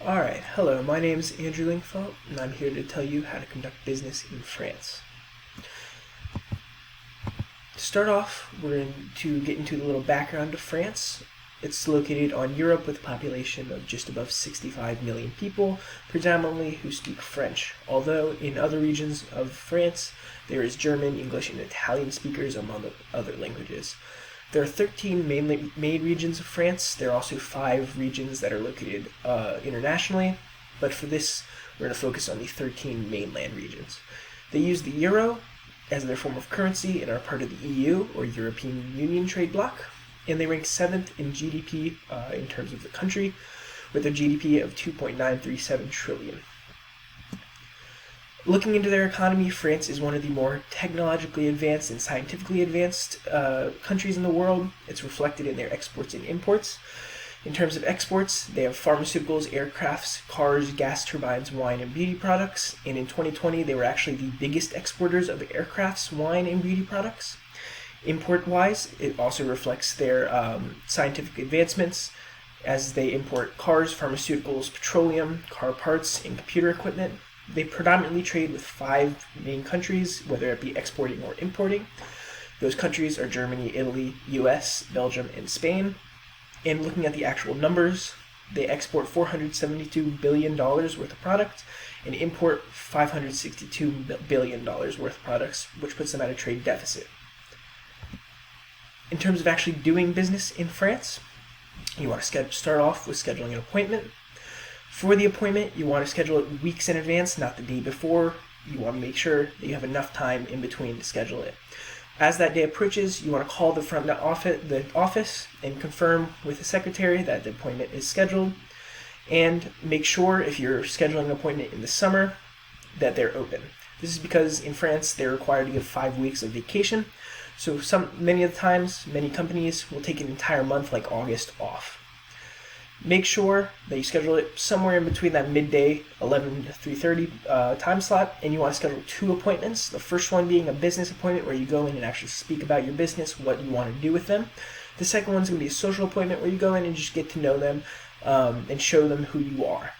Alright, hello, my name is Andrew Lingfelt, and I'm here to tell you how to conduct business in France. To start off, we're going to get into the little background of France. It's located on Europe with a population of just above 65 million people, predominantly who speak French, although in other regions of France there is German, English, and Italian speakers among the other languages. There are 13 main regions of France. There are also 5 regions that are located internationally, but for this we're going to focus on the 13 mainland regions. They use the euro as their form of currency and are part of the EU, or European Union trade bloc, and they rank 7th in GDP in terms of the country, with a GDP of 2.937 trillion. Looking into their economy, France is one of the more technologically advanced and scientifically advanced countries in the world. It's reflected in their exports and imports. In terms of exports, they have pharmaceuticals, aircrafts, cars, gas turbines, wine, and beauty products. And in 2020, they were actually the biggest exporters of aircrafts, wine, and beauty products. Import-wise, it also reflects their scientific advancements, as they import cars, pharmaceuticals, petroleum, car parts, and computer equipment. They predominantly trade with 5 main countries, whether it be exporting or importing. Those countries are Germany, Italy, US, Belgium, and Spain. And looking at the actual numbers, they export $472 billion worth of product and import $562 billion worth of products, which puts them at a trade deficit. In terms of actually doing business in France, you want to start off with scheduling an appointment. For the appointment, you want to schedule it weeks in advance, not the day before. You want to make sure that you have enough time in between to schedule it. As that day approaches, you want to call the office and confirm with the secretary that the appointment is scheduled, and make sure, if you're scheduling an appointment in the summer, that they're open. This is because in France they're required to give 5 weeks of vacation, so many of the times, many companies will take an entire month like August off. Make sure that you schedule it somewhere in between that midday 11 to 3:30 time slot, and you want to schedule 2 appointments. The first one being a business appointment where you go in and actually speak about your business, what you want to do with them. The second one's going to be a social appointment where you go in and just get to know them and show them who you are.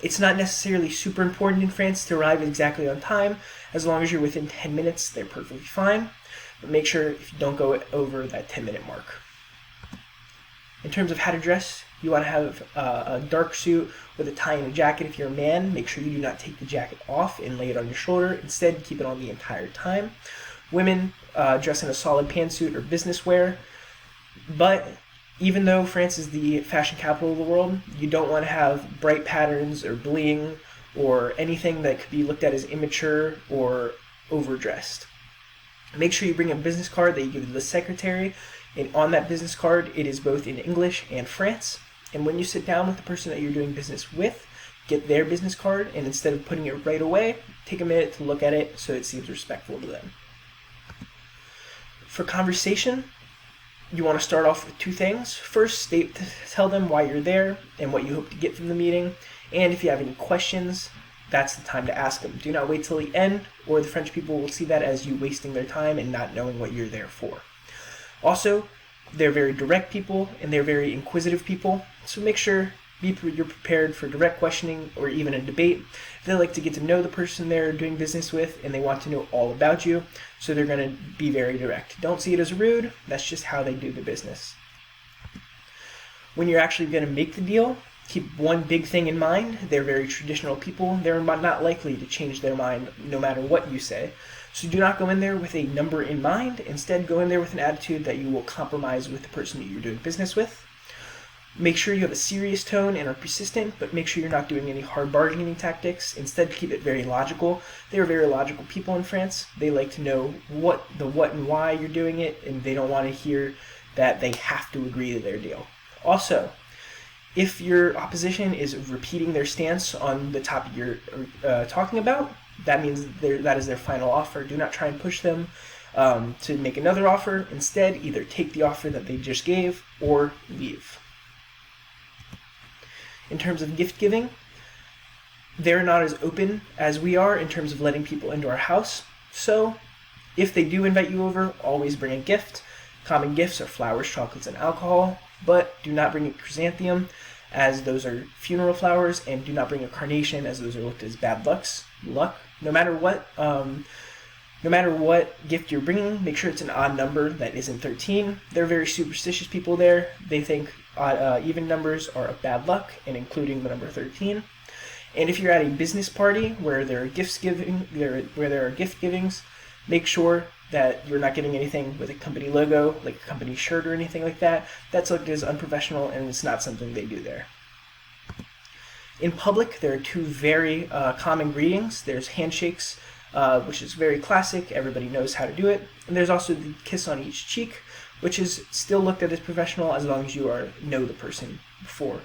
It's not necessarily super important in France to arrive exactly on time. As long as you're within 10 minutes, they're perfectly fine. But make sure if you don't go over that 10-minute mark. In terms of how to dress, you want to have a dark suit with a tie and a jacket. If you're a man, make sure you do not take the jacket off and lay it on your shoulder. Instead, keep it on the entire time. Women dress in a solid pantsuit or business wear. But even though France is the fashion capital of the world, you don't want to have bright patterns or bling or anything that could be looked at as immature or overdressed. Make sure you bring a business card that you give to the secretary, and on that business card it is both in English and France. And when you sit down with the person that you're doing business with, get their business card, and instead of putting it right away, take a minute to look at it so it seems respectful to them. For conversation, you want to start off with 2 things. First, tell them why you're there and what you hope to get from the meeting, and if you have any questions, that's the time to ask them. Do not wait till the end, or the French people will see that as you wasting their time and not knowing what you're there for. Also, they're very direct people and they're very inquisitive people, so make sure you're prepared for direct questioning or even a debate. They like to get to know the person they're doing business with and they want to know all about you, so they're going to be very direct. Don't see it as rude, that's just how they do the business. When you're actually going to make the deal, keep one big thing in mind. They're very traditional people. They're not likely to change their mind no matter what you say. So do not go in there with a number in mind. Instead, go in there with an attitude that you will compromise with the person that you're doing business with. Make sure you have a serious tone and are persistent, but make sure you're not doing any hard bargaining tactics. Instead, keep it very logical. They are very logical people in France. They like to know what and why you're doing it, and they don't want to hear that they have to agree to their deal. Also, if your opposition is repeating their stance on the topic you're talking about, that means that is their final offer. Do not try and push them to make another offer. Instead, either take the offer that they just gave or leave. In terms of gift giving, they're not as open as we are in terms of letting people into our house. So if they do invite you over, always bring a gift. Common gifts are flowers, chocolates, and alcohol, but do not bring a chrysanthemum, as those are funeral flowers, and do not bring a carnation, as those are looked as bad luck. No matter what gift you're bringing, make sure it's an odd number that isn't 13. They're very superstitious people there. They think even numbers are of bad luck, and including the number 13. And if you're at a business party where there are gift givings, make sure that you're not getting anything with a company logo, like a company shirt or anything like that. That's looked as unprofessional, and it's not something they do there. In public, there are two very common greetings. There's handshakes, which is very classic. Everybody knows how to do it. And there's also the kiss on each cheek, which is still looked at as professional as long as you know the person before.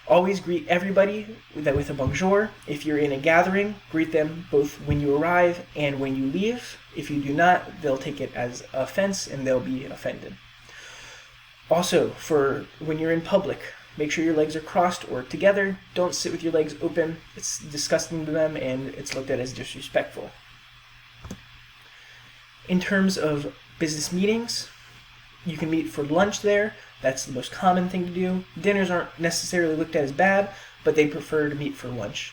Always greet everybody with a bonjour. If you're in a gathering, greet them both when you arrive and when you leave. If you do not, they'll take it as offense and they'll be offended. Also, for when you're in public, make sure your legs are crossed or together. Don't sit with your legs open. It's disgusting to them and it's looked at as disrespectful. In terms of business meetings, you can meet for lunch there. That's the most common thing to do. Dinners aren't necessarily looked at as bad, but they prefer to meet for lunch.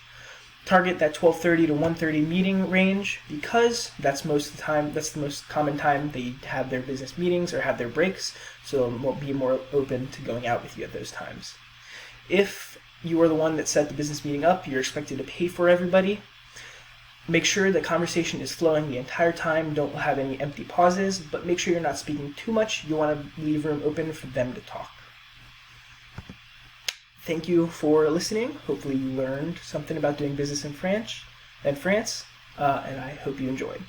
Target that 12:30 to 1:30 meeting range because that's the most common time they have their business meetings or have their breaks, so they'll be more open to going out with you at those times. If you are the one that set the business meeting up, you're expected to pay for everybody. Make sure the conversation is flowing the entire time. Don't have any empty pauses, but make sure you're not speaking too much. You want to leave room open for them to talk. Thank you for listening. Hopefully you learned something about doing business in France, and I hope you enjoyed.